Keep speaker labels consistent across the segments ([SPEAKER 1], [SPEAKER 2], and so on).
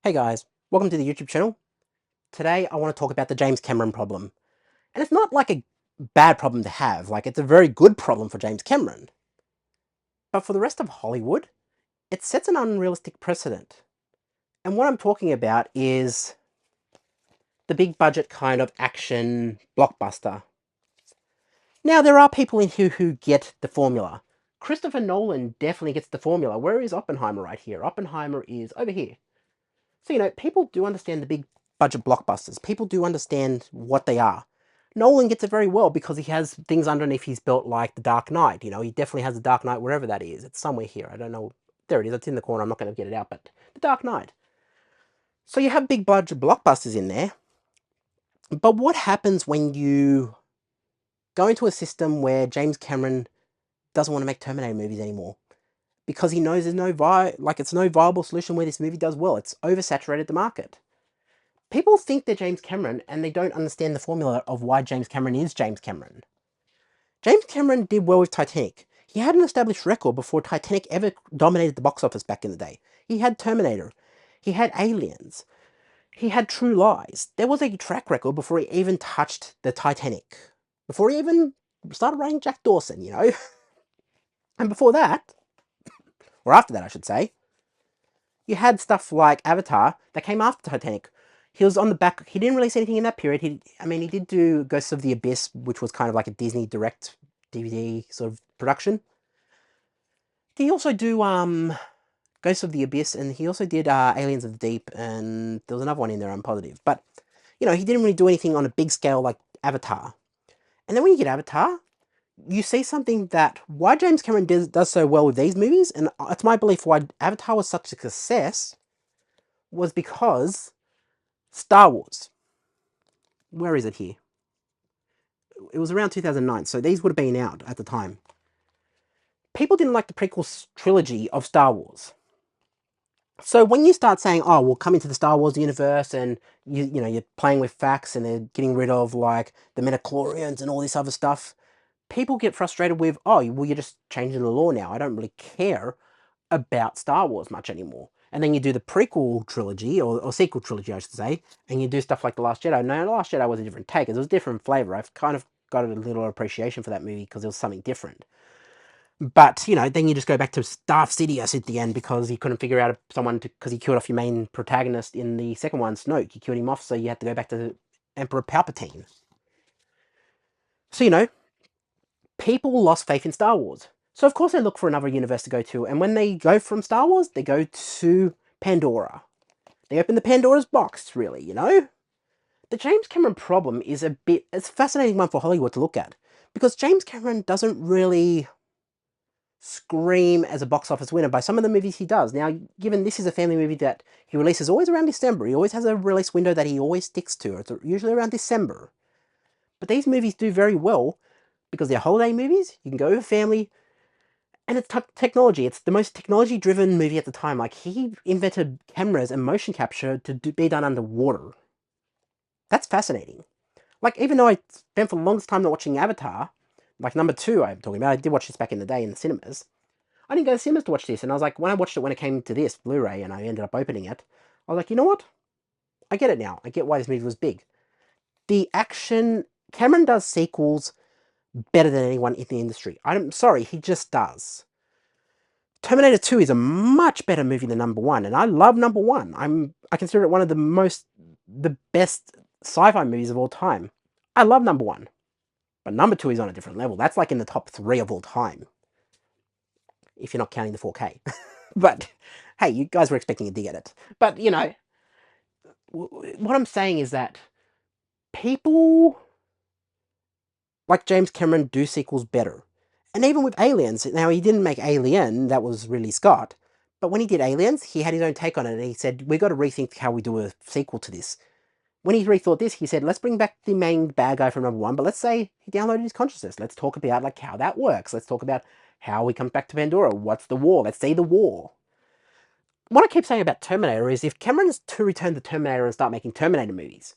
[SPEAKER 1] Hey guys, welcome to the YouTube channel. Today I want to talk about the James Cameron problem. And it's not like a bad problem to have, like it's a very good problem for James Cameron. But for the rest of Hollywood, it sets an unrealistic precedent. And what I'm talking about is the big budget kind of action blockbuster. Now there are people in here who get the formula. Christopher Nolan definitely gets the formula. Where is Oppenheimer right here? Oppenheimer is over here. So, people do understand the big budget blockbusters. People do understand what they are. Nolan gets it very well because he has things underneath his belt like The Dark Knight. He definitely has The Dark Knight wherever that is. It's somewhere here. I don't know. There it is. It's in the corner. I'm not going to get it out, but The Dark Knight. So you have big budget blockbusters in there. But what happens when you go into a system where James Cameron doesn't want to make Terminator movies anymore? Because he knows there's it's no viable solution where this movie does well. It's oversaturated the market. People think they're James Cameron and they don't understand the formula of why James Cameron is James Cameron. James Cameron did well with Titanic. He had an established record before Titanic ever dominated the box office back in the day. He had Terminator. He had Aliens. He had True Lies. There was a track record before he even touched the Titanic. Before he even started writing Jack Dawson. And before that, or after that I should say, you had stuff like Avatar that came after Titanic. He was on the back. He didn't release anything in that period. He did do Ghosts of the Abyss, which was kind of like a Disney direct DVD sort of production. Did he also do Ghosts of the Abyss, and he also did Aliens of the Deep, and there was another one in there, I'm positive. But he didn't really do anything on a big scale like Avatar. And then when you get Avatar, you see something that why James Cameron does so well with these movies, and it's my belief why Avatar was such a success, was because Star Wars. Where is it here? It was around 2009, so these would have been out at the time. People didn't like the prequel trilogy of Star Wars. So when you start saying, oh, we'll come into the Star Wars universe and you're playing with facts and they're getting rid of like the midichlorians and all this other stuff, people get frustrated with, oh, well, you're just changing the law now. I don't really care about Star Wars much anymore. And then you do the prequel trilogy, or sequel trilogy, I should say, and you do stuff like The Last Jedi. No, The Last Jedi was a different take. It was a different flavor. I've kind of got a little appreciation for that movie because it was something different. But, then you just go back to Darth Sidious at the end because he couldn't figure out someone because he killed off your main protagonist in the second one, Snoke. You killed him off, so you had to go back to Emperor Palpatine. So, people lost faith in Star Wars. So of course they look for another universe to go to, and when they go from Star Wars, they go to Pandora. They open the Pandora's box, really, The James Cameron problem is it's a fascinating one for Hollywood to look at, because James Cameron doesn't really scream as a box office winner by some of the movies he does. Now, given this is a family movie that he releases always around December, he always has a release window that he always sticks to. It's usually around December. But these movies do very well because they're holiday movies. You can go with a family, and it's technology. It's the most technology-driven movie at the time. Like, he invented cameras and motion capture to be done underwater. That's fascinating. Like, even though I spent for the longest time not watching Avatar, like number 2 I'm talking about, I did watch this back in the day in the cinemas. I didn't go to cinemas to watch this, and I was like, when I watched it when it came to this, Blu-ray, and I ended up opening it, I was like, you know what? I get it now. I get why this movie was big. The action... Cameron does sequels better than anyone in the industry. I'm sorry, he just does. Terminator 2 is a much better movie than number 1, and I love number 1. I consider it one of the best sci-fi movies of all time. I love number 1. But number 2 is on a different level. That's like in the top 3 of all time. If you're not counting the 4K. But, hey, you guys were expecting a dig at it. But, what I'm saying is that people like James Cameron do sequels better. And even with Aliens, now he didn't make Alien, that was Ridley Scott. But when he did Aliens, he had his own take on it, and he said, we've got to rethink how we do a sequel to this. When he rethought this, he said, let's bring back the main bad guy from number 1, but let's say he downloaded his consciousness. Let's talk about like how that works. Let's talk about how he comes back to Pandora. What's the war? Let's see the war. What I keep saying about Terminator is if Cameron is to return the Terminator and start making Terminator movies,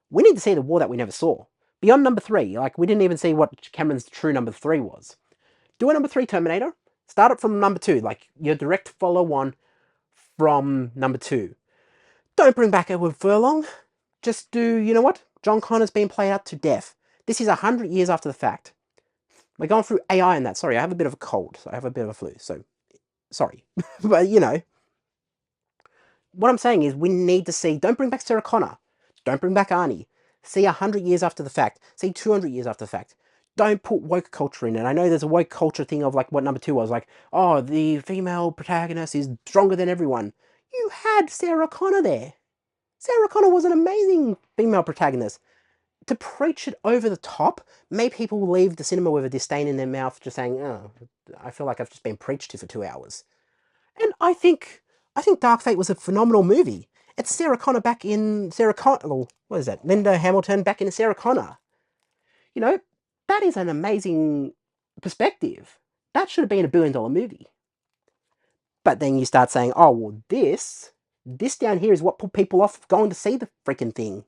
[SPEAKER 1] we need to see the war that we never saw. Beyond number 3, like we didn't even see what Cameron's true number 3 was. Do a number 3 Terminator, start it from number 2, like your direct follow-on from number 2. Don't bring back Edward Furlong. Just do, you know what? John Connor's been played out to death. This is 100 years after the fact. We're going through AI and that. Sorry, I have a bit of a cold. So I have a bit of a flu. So, sorry. But, you know, what I'm saying is we need to see, don't bring back Sarah Connor. Don't bring back Arnie. See 100 years after the fact. See 200 years after the fact. Don't put woke culture in it. I know there's a woke culture thing of like what number 2 was. Like, oh, the female protagonist is stronger than everyone. You had Sarah Connor there. Sarah Connor was an amazing female protagonist. To preach it over the top made people leave the cinema with a disdain in their mouth, just saying, oh, I feel like I've just been preached to for 2 hours. And I think Dark Fate was a phenomenal movie. It's Sarah Connor back in Sarah Connor. What is that? Linda Hamilton back in Sarah Connor. You know, that is an amazing perspective. That should have been $1 billion movie. But then you start saying, oh, well, this down here is what put people off going to see the freaking thing.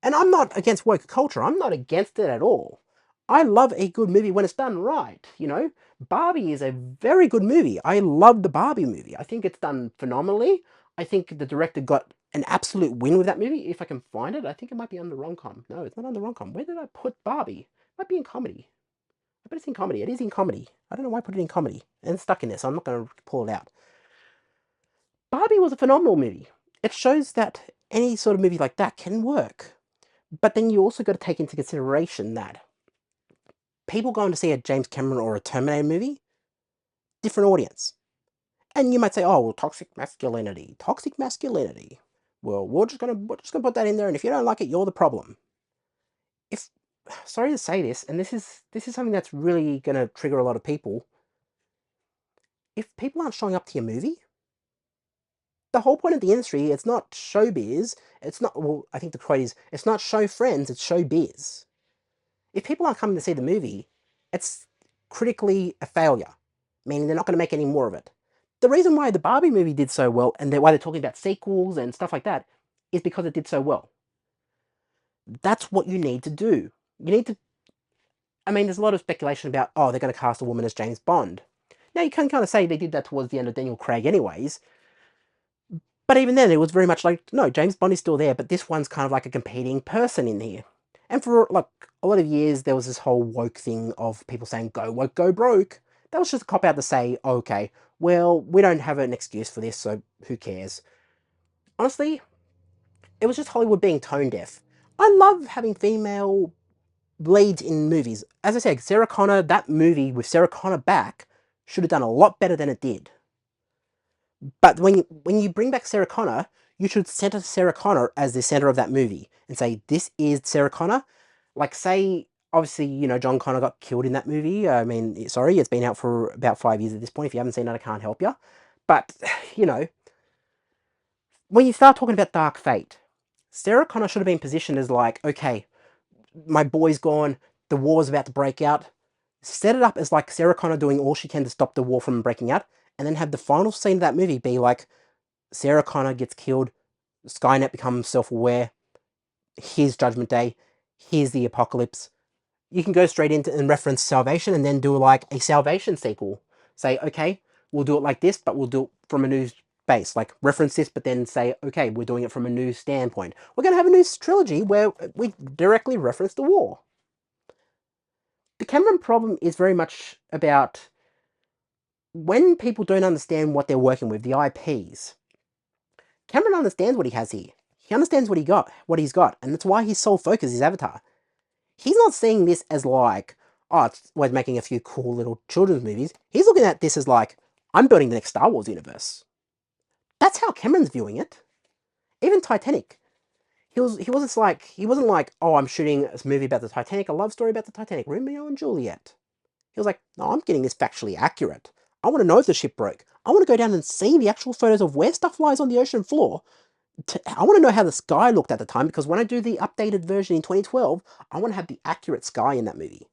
[SPEAKER 1] And I'm not against woke culture. I'm not against it at all. I love a good movie when it's done right, you know? Barbie is a very good movie. I love the Barbie movie. I think it's done phenomenally. I think the director got an absolute win with that movie. If I can find it, I think it might be on the rom-com. No, it's not on the rom-com. Where did I put Barbie? It might be in comedy. I bet it's in comedy. It is in comedy. I don't know why I put it in comedy. And it's stuck in there, so I'm not going to pull it out. Barbie was a phenomenal movie. It shows that any sort of movie like that can work. But then you also got to take into consideration that people going to see a James Cameron or a Terminator movie, different audience. And you might say, oh, well, toxic masculinity. Toxic masculinity. Well, we're just gonna put that in there, and if you don't like it, you're the problem. If sorry to say this, and this is something that's really gonna trigger a lot of people. If people aren't showing up to your movie, the whole point of the industry, it's not showbiz. It's not, well, I think the quote is, it's not show friends, it's show biz. If people aren't coming to see the movie, it's critically a failure, meaning they're not going to make any more of it. The reason why the Barbie movie did so well, and why they're talking about sequels and stuff like that, is because it did so well. That's what you need to do. You need to, I mean, there's a lot of speculation about, oh, they're going to cast a woman as James Bond. Now, you can kind of say they did that towards the end of Daniel Craig anyways, but even then, it was very much like, no, James Bond is still there, but this one's kind of like a competing person in here. And for like a lot of years, there was this whole woke thing of people saying, go woke, go broke. That was just a cop out to say, okay, well, we don't have an excuse for this, so who cares? Honestly, it was just Hollywood being tone deaf. I love having female leads in movies. As I said, Sarah Connor, that movie with Sarah Connor back, should have done a lot better than it did. But when you bring back Sarah Connor, you should center Sarah Connor as the center of that movie and say, this is Sarah Connor. Like, say, obviously, you know, John Connor got killed in that movie. I mean, sorry, it's been out for about 5 years at this point. If you haven't seen it, I can't help you. But, you know, when you start talking about Dark Fate, Sarah Connor should have been positioned as like, okay, my boy's gone, the war's about to break out. Set it up as like Sarah Connor doing all she can to stop the war from breaking out, and then have the final scene of that movie be like, Sarah Connor gets killed, Skynet becomes self-aware, here's Judgment Day, here's the apocalypse. You can go straight into and reference Salvation and then do like a Salvation sequel. Say, okay, we'll do it like this, but we'll do it from a new base. Like, reference this, but then say, okay, we're doing it from a new standpoint. We're going to have a new trilogy where we directly reference the war. The Cameron problem is very much about when people don't understand what they're working with, the IPs. Cameron understands what he has here. He understands what he's got, and that's why his sole focus is Avatar. He's not seeing this as like, oh, we're making a few cool little children's movies. He's looking at this as like, I'm building the next Star Wars universe. That's how Cameron's viewing it. Even Titanic. He wasn't like, oh, I'm shooting a movie about the Titanic, a love story about the Titanic, Romeo and Juliet. He was like, no, I'm getting this factually accurate. I want to know if the ship broke. I want to go down and see the actual photos of where stuff lies on the ocean floor. I want to know how the sky looked at the time, because when I do the updated version in 2012, I want to have the accurate sky in that movie.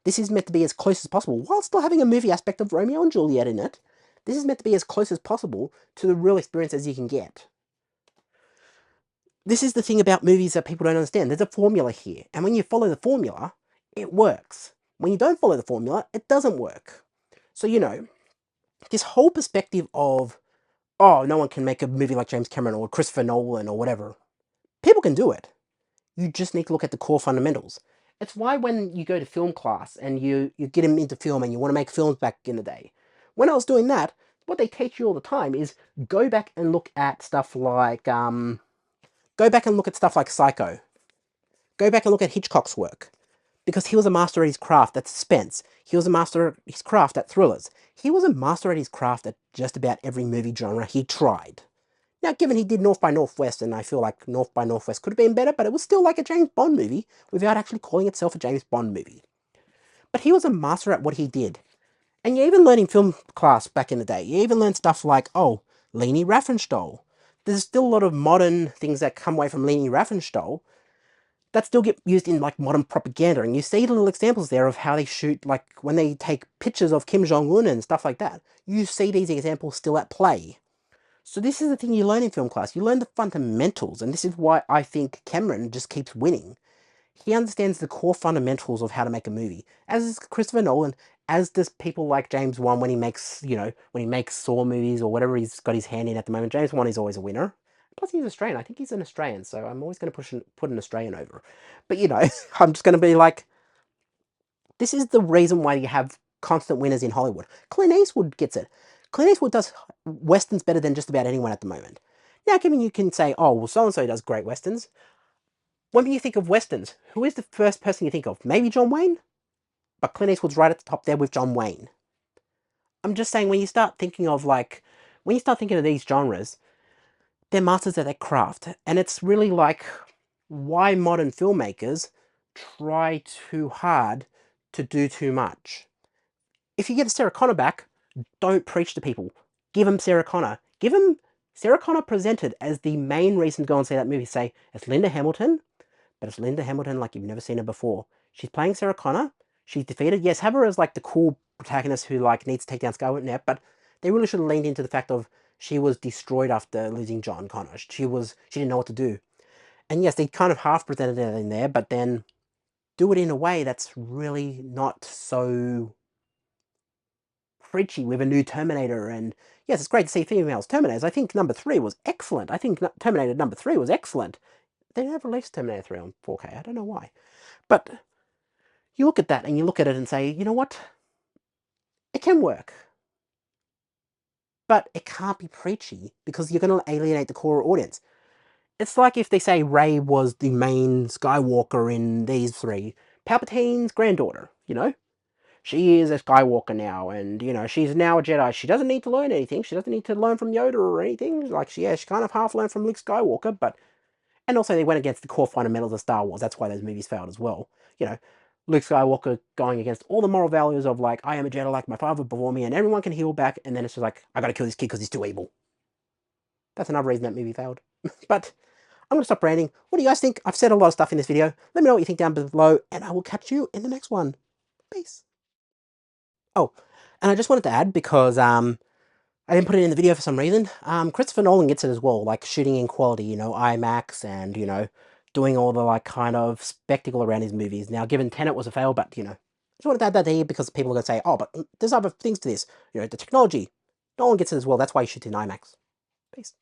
[SPEAKER 1] This is meant to be as close as possible, while still having a movie aspect of Romeo and Juliet in it. This is meant to be as close as possible to the real experience as you can get. This is the thing about movies that people don't understand. There's a formula here, and when you follow the formula, it works. When you don't follow the formula, it doesn't work. So, you know, this whole perspective of, oh, no one can make a movie like James Cameron or Christopher Nolan or whatever. People can do it. You just need to look at the core fundamentals. It's why when you go to film class and you get them into film and you want to make films back in the day, when I was doing that, what they teach you all the time is go back and look at stuff like go back and look at stuff like Psycho. Go back and look at Hitchcock's work. Because he was a master at his craft at suspense. He was a master at his craft at thrillers. He was a master at his craft at just about every movie genre he tried. Now, given he did North by Northwest, and I feel like North by Northwest could have been better, but it was still like a James Bond movie without actually calling itself a James Bond movie. But he was a master at what he did. And you even learn in film class back in the day, you even learn stuff like, oh, Leni Riefenstahl. There's still a lot of modern things that come away from Leni Riefenstahl that still get used in like modern propaganda, and you see little examples there of how they shoot, like when they take pictures of Kim Jong-un and stuff like that. You see these examples still at play. So this is the thing you learn in film class. You learn the fundamentals, and this is why I think Cameron just keeps winning. He understands the core fundamentals of how to make a movie, as is Christopher Nolan, as does people like James Wan when he makes, when he makes Saw movies or whatever he's got his hand in at the moment. James Wan is always a winner. Plus, he's Australian. I think he's an Australian, so I'm always going to put an Australian over. But, I'm just going to be like, this is the reason why you have constant winners in Hollywood. Clint Eastwood gets it. Clint Eastwood does westerns better than just about anyone at the moment. Now, given you can say, oh, well, so-and-so does great westerns. When you think of westerns, who is the first person you think of? Maybe John Wayne? But Clint Eastwood's right at the top there with John Wayne. I'm just saying, when you start thinking of these genres, they're masters at their craft. And it's really like why modern filmmakers try too hard to do too much. If you get Sarah Connor back, don't preach to people. Give them Sarah Connor. Give them Sarah Connor presented as the main reason to go and see that movie. Say, it's Linda Hamilton, but it's Linda Hamilton like you've never seen her before. She's playing Sarah Connor. She's defeated. Yes, have her as like the cool protagonist who like needs to take down Scarlet Net, but they really should have leaned into the fact of she was destroyed after losing John Connor. She didn't know what to do. And yes, they kind of half presented it in there, but then do it in a way that's really not so preachy with a new Terminator. And yes, it's great to see females Terminators. I think number 3 was excellent. I think Terminator number 3 was excellent. They never released Terminator 3 on 4K. I don't know why. But you look at that and you look at it and say, you know what? It can work. But it can't be preachy because you're going to alienate the core audience. It's like if they say Rey was the main Skywalker in these 3. Palpatine's granddaughter, She is a Skywalker now, and, she's now a Jedi. She doesn't need to learn anything. She doesn't need to learn from Yoda or anything. Like, she kind of half learned from Luke Skywalker, but... And also, they went against the core fundamentals of Star Wars. That's why those movies failed as well. Luke Skywalker going against all the moral values of, like, I am a Jedi like my father before me, and everyone can heal back, and then it's just like, I gotta kill this kid because he's too evil. That's another reason that movie failed. But I'm gonna stop ranting. What do you guys think? I've said a lot of stuff in this video. Let me know what you think down below, and I will catch you in the next one. Peace. Oh, and I just wanted to add, because I didn't put it in the video for some reason. Christopher Nolan gets it as well, like shooting in quality, IMAX, and, doing all the, like, kind of spectacle around his movies. Now, given Tenet was a fail, but, I just wanted to add that here because people are going to say, oh, but there's other things to this. The technology. Nolan gets it as well. That's why he shoots in IMAX. Peace.